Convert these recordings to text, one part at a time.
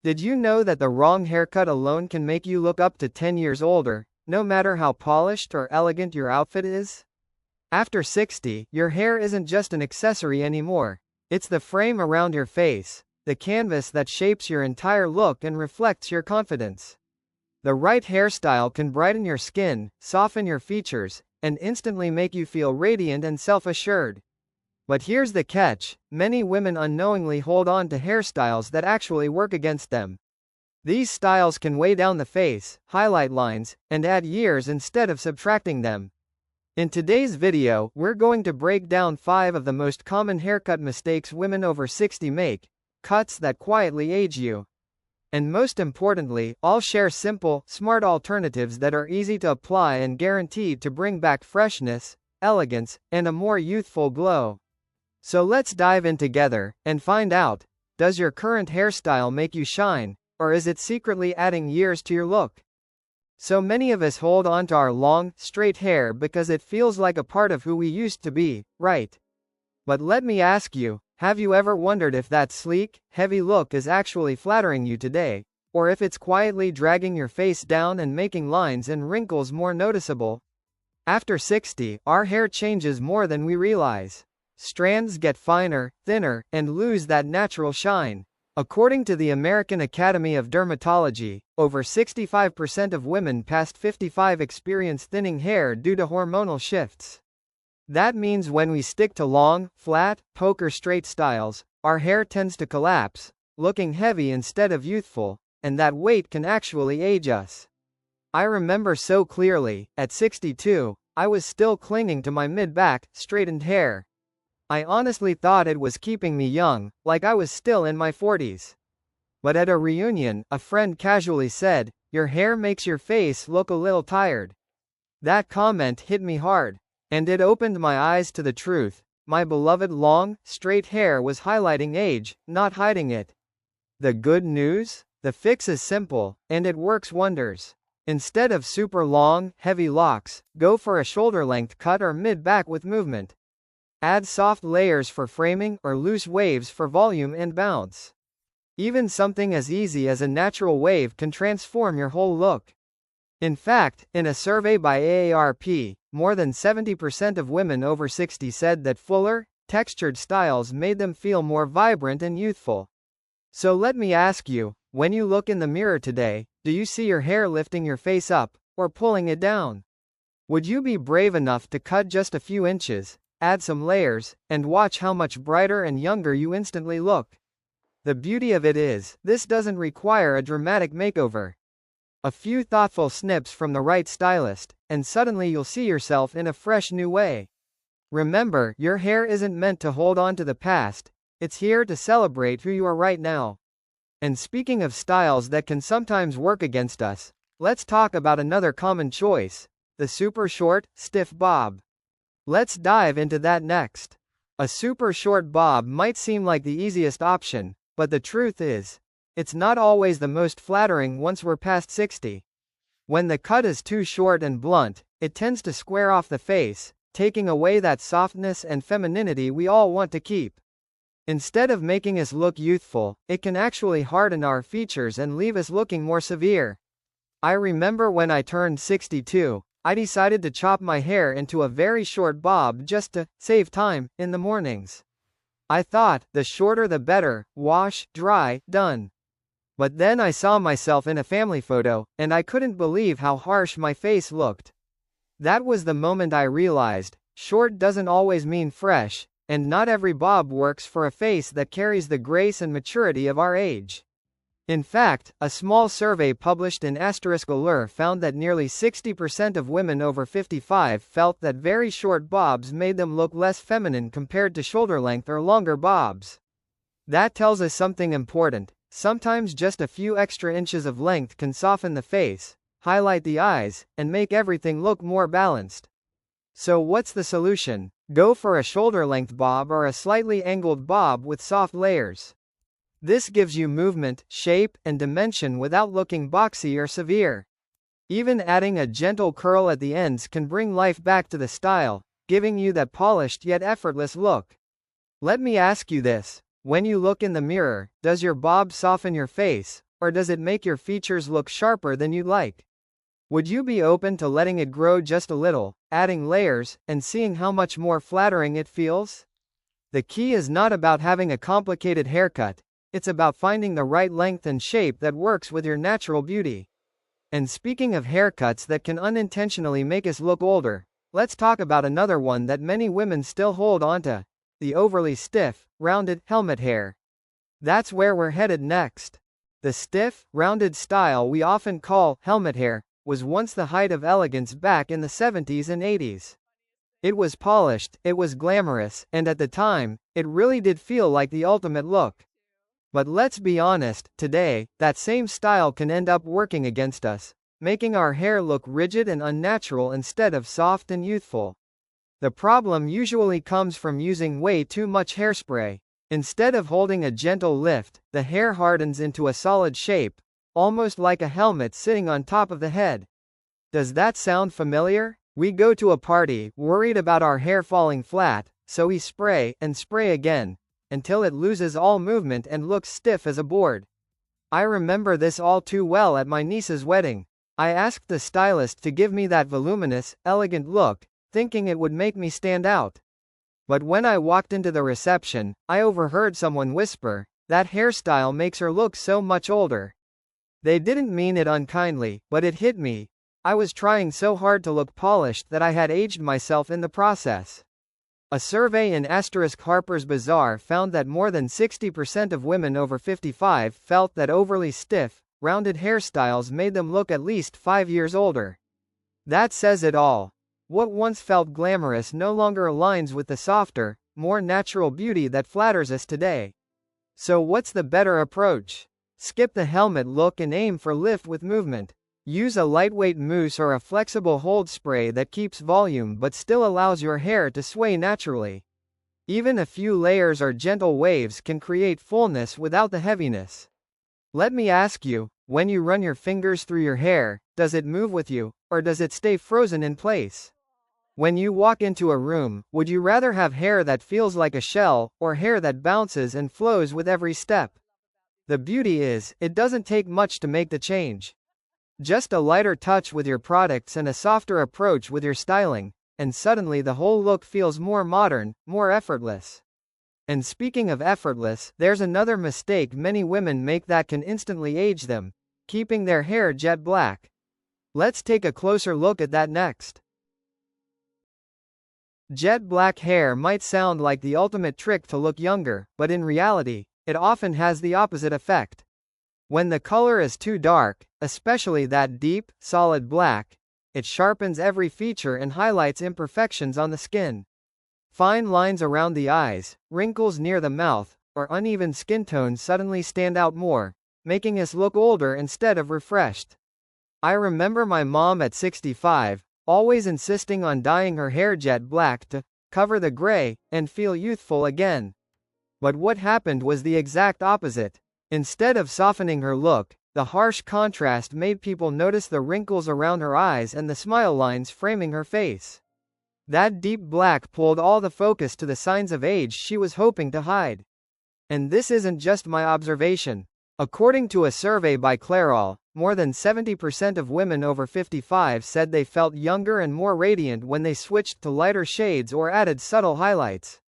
Did you know that the wrong haircut alone can make you look up to 10 years older, no matter how polished or elegant your outfit is? After 60, your hair isn't just an accessory anymore. It's the frame around your face, the canvas that shapes your entire look and reflects your confidence. The right hairstyle can brighten your skin, soften your features, and instantly make you feel radiant and self-assured. But here's the catch: many women unknowingly hold on to hairstyles that actually work against them. These styles can weigh down the face, highlight lines, and add years instead of subtracting them. In today's video, we're going to break down 5 of the most common haircut mistakes women over 60 make, cuts that quietly age you. And most importantly, I'll share simple, smart alternatives that are easy to apply and guaranteed to bring back freshness, elegance, and a more youthful glow. So let's dive in together and find out, does your current hairstyle make you shine, or is it secretly adding years to your look? So many of us hold on to our long, straight hair because it feels like a part of who we used to be, right? But let me ask you, have you ever wondered if that sleek, heavy look is actually flattering you today, or if it's quietly dragging your face down and making lines and wrinkles more noticeable? After 60, our hair changes more than we realize. Strands get finer, thinner, and lose that natural shine. According to the American Academy of Dermatology, over 65% of women past 55 experience thinning hair due to hormonal shifts. That means when we stick to long, flat, poker straight styles, our hair tends to collapse, looking heavy instead of youthful, and that weight can actually age us. I remember so clearly, at 62, I was still clinging to my mid-back, straightened hair. I honestly thought it was keeping me young, like I was still in my 40s. But at a reunion, a friend casually said, "Your hair makes your face look a little tired." That comment hit me hard. And it opened my eyes to the truth. My beloved long, straight hair was highlighting age, not hiding it. The good news? The fix is simple, and it works wonders. Instead of super long, heavy locks, go for a shoulder-length cut or mid-back with movement. Add soft layers for framing or loose waves for volume and bounce. Even something as easy as a natural wave can transform your whole look. In fact, in a survey by AARP, more than 70% of women over 60 said that fuller, textured styles made them feel more vibrant and youthful. So let me ask you, when you look in the mirror today, do you see your hair lifting your face up, or pulling it down? Would you be brave enough to cut just a few inches, add some layers, and watch how much brighter and younger you instantly look? The beauty of it is, this doesn't require a dramatic makeover. A few thoughtful snips from the right stylist, and suddenly you'll see yourself in a fresh new way. Remember, your hair isn't meant to hold on to the past, it's here to celebrate who you are right now. And speaking of styles that can sometimes work against us, let's talk about another common choice: the super short, stiff bob. Let's dive into that next. A super short bob might seem like the easiest option, but the truth is, it's not always the most flattering once we're past 60. When the cut is too short and blunt, it tends to square off the face, taking away that softness and femininity we all want to keep. Instead of making us look youthful, it can actually harden our features and leave us looking more severe. I remember when I turned 62, I decided to chop my hair into a very short bob just to save time in the mornings. I thought, the shorter the better, wash, dry, done. But then I saw myself in a family photo, and I couldn't believe how harsh my face looked. That was the moment I realized, short doesn't always mean fresh, and not every bob works for a face that carries the grace and maturity of our age. In fact, a small survey published in *Allure found that nearly 60% of women over 55 felt that very short bobs made them look less feminine compared to shoulder-length or longer bobs. That tells us something important. Sometimes just a few extra inches of length can soften the face, highlight the eyes, and make everything look more balanced. So what's the solution? Go for a shoulder-length bob or a slightly angled bob with soft layers. This gives you movement, shape, and dimension without looking boxy or severe. Even adding a gentle curl at the ends can bring life back to the style, giving you that polished yet effortless look. Let me ask you this. When you look in the mirror, does your bob soften your face, or does it make your features look sharper than you'd like? Would you be open to letting it grow just a little, adding layers, and seeing how much more flattering it feels? The key is not about having a complicated haircut, it's about finding the right length and shape that works with your natural beauty. And speaking of haircuts that can unintentionally make us look older, let's talk about another one that many women still hold onto: the overly stiff, rounded, helmet hair. That's where we're headed next. The stiff, rounded style we often call helmet hair was once the height of elegance back in the 70s and 80s. It was polished, it was glamorous, and at the time, it really did feel like the ultimate look. But let's be honest, today, that same style can end up working against us, making our hair look rigid and unnatural instead of soft and youthful. The problem usually comes from using way too much hairspray. Instead of holding a gentle lift, the hair hardens into a solid shape, almost like a helmet sitting on top of the head. Does that sound familiar? We go to a party, worried about our hair falling flat, so we spray and spray again, until it loses all movement and looks stiff as a board. I remember this all too well at my niece's wedding. I asked the stylist to give me that voluminous, elegant look, thinking it would make me stand out. But when I walked into the reception, I overheard someone whisper, "That hairstyle makes her look so much older." They didn't mean it unkindly, but it hit me. I was trying so hard to look polished that I had aged myself in the process. A survey in Harper's Bazaar found that more than 60% of women over 55 felt that overly stiff, rounded hairstyles made them look at least 5 years older. That says it all. What once felt glamorous no longer aligns with the softer, more natural beauty that flatters us today. So what's the better approach? Skip the helmet look and aim for lift with movement. Use a lightweight mousse or a flexible hold spray that keeps volume but still allows your hair to sway naturally. Even a few layers or gentle waves can create fullness without the heaviness. Let me ask you, when you run your fingers through your hair, does it move with you, or does it stay frozen in place? When you walk into a room, would you rather have hair that feels like a shell, or hair that bounces and flows with every step? The beauty is, it doesn't take much to make the change. Just a lighter touch with your products and a softer approach with your styling, and suddenly the whole look feels more modern, more effortless. And speaking of effortless, there's another mistake many women make that can instantly age them: keeping their hair jet black. Let's take a closer look at that next. Jet black hair might sound like the ultimate trick to look younger, but in reality, it often has the opposite effect. When the color is too dark, especially that deep, solid black, it sharpens every feature and highlights imperfections on the skin. Fine lines around the eyes, wrinkles near the mouth, or uneven skin tones suddenly stand out more, making us look older instead of refreshed. I remember my mom at 65, always insisting on dyeing her hair jet black to cover the gray and feel youthful again. But what happened was the exact opposite. Instead of softening her look, the harsh contrast made people notice the wrinkles around her eyes and the smile lines framing her face. That deep black pulled all the focus to the signs of age she was hoping to hide. And this isn't just my observation. According to a survey by Clairol, more than 70% of women over 55 said they felt younger and more radiant when they switched to lighter shades or added subtle highlights.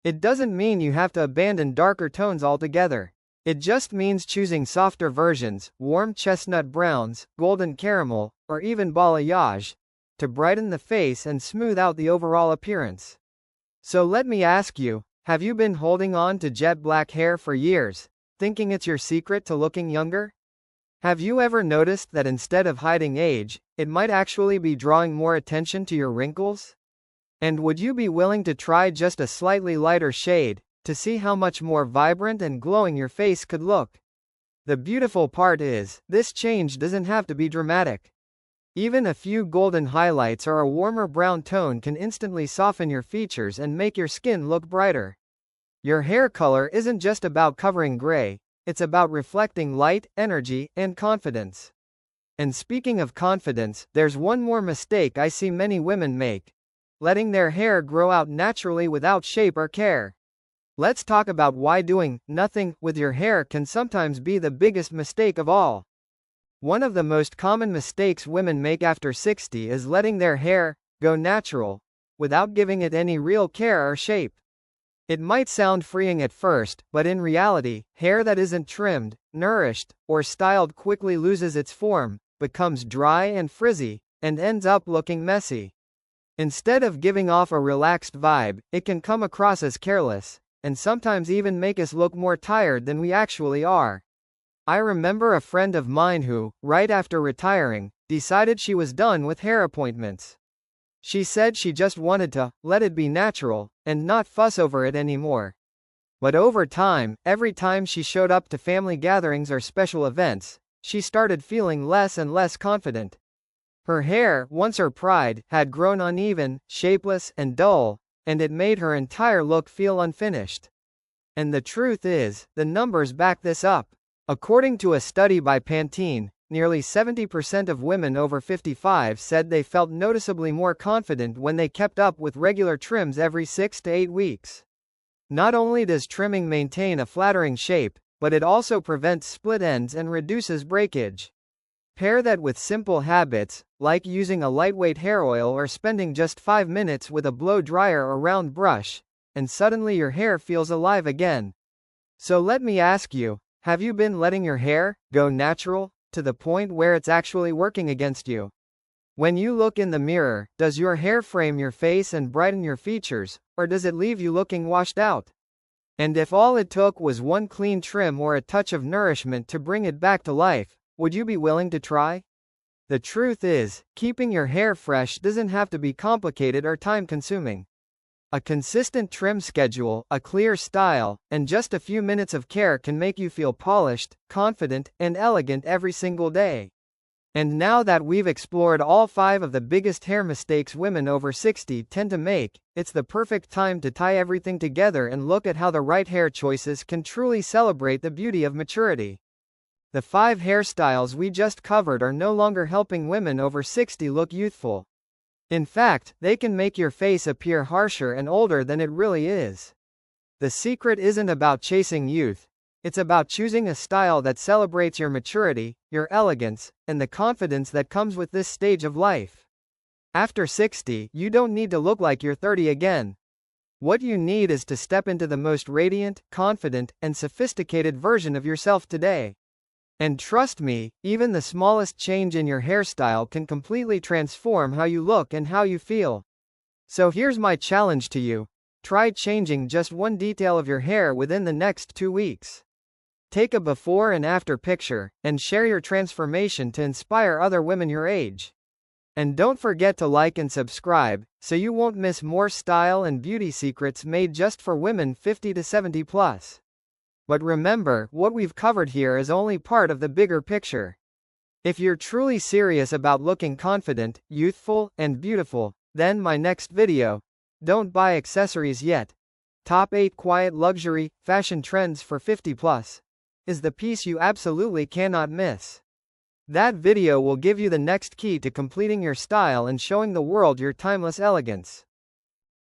It doesn't mean you have to abandon darker tones altogether. It just means choosing softer versions, warm chestnut browns, golden caramel, or even balayage, to brighten the face and smooth out the overall appearance. So let me ask you, have you been holding on to jet black hair for years, thinking it's your secret to looking younger? Have you ever noticed that instead of hiding age, it might actually be drawing more attention to your wrinkles? And would you be willing to try just a slightly lighter shade, to see how much more vibrant and glowing your face could look? The beautiful part is, this change doesn't have to be dramatic. Even a few golden highlights or a warmer brown tone can instantly soften your features and make your skin look brighter. Your hair color isn't just about covering gray, it's about reflecting light, energy, and confidence. And speaking of confidence, there's one more mistake I see many women make: letting their hair grow out naturally without shape or care. Let's talk about why doing nothing with your hair can sometimes be the biggest mistake of all. One of the most common mistakes women make after 60 is letting their hair go natural, without giving it any real care or shape. It might sound freeing at first, but in reality, hair that isn't trimmed, nourished, or styled quickly loses its form, becomes dry and frizzy, and ends up looking messy. Instead of giving off a relaxed vibe, it can come across as careless, and sometimes even make us look more tired than we actually are. I remember a friend of mine who, right after retiring, decided she was done with hair appointments. She said she just wanted to let it be natural, and not fuss over it anymore. But over time, every time she showed up to family gatherings or special events, she started feeling less and less confident. Her hair, once her pride, had grown uneven, shapeless, and dull, and it made her entire look feel unfinished. And the truth is, the numbers back this up. According to a study by Pantene, nearly 70% of women over 55 said they felt noticeably more confident when they kept up with regular trims every 6 to 8 weeks. Not only does trimming maintain a flattering shape, but it also prevents split ends and reduces breakage. Pair that with simple habits, like using a lightweight hair oil or spending just 5 minutes with a blow dryer or round brush, and suddenly your hair feels alive again. So let me ask you, have you been letting your hair go natural, to the point where it's actually working against you? When you look in the mirror, does your hair frame your face and brighten your features, or does it leave you looking washed out? And if all it took was one clean trim or a touch of nourishment to bring it back to life, would you be willing to try? The truth is, keeping your hair fresh doesn't have to be complicated or time-consuming. A consistent trim schedule, a clear style, and just a few minutes of care can make you feel polished, confident, and elegant every single day. And now that we've explored all 5 of the biggest hair mistakes women over 60 tend to make, it's the perfect time to tie everything together and look at how the right hair choices can truly celebrate the beauty of maturity. The 5 hairstyles we just covered are no longer helping women over 60 look youthful. In fact, they can make your face appear harsher and older than it really is. The secret isn't about chasing youth, it's about choosing a style that celebrates your maturity, your elegance, and the confidence that comes with this stage of life. After 60, you don't need to look like you're 30 again. What you need is to step into the most radiant, confident, and sophisticated version of yourself today. And trust me, even the smallest change in your hairstyle can completely transform how you look and how you feel. So here's my challenge to you. Try changing just one detail of your hair within the next 2 weeks. Take a before and after picture, and share your transformation to inspire other women your age. And don't forget to like and subscribe, so you won't miss more style and beauty secrets made just for women 50 to 70 plus. But remember, what we've covered here is only part of the bigger picture. If you're truly serious about looking confident, youthful, and beautiful, then my next video, don't buy accessories yet. Top 8 quiet luxury fashion trends for 50 plus, is the piece you absolutely cannot miss. That video will give you the next key to completing your style and showing the world your timeless elegance.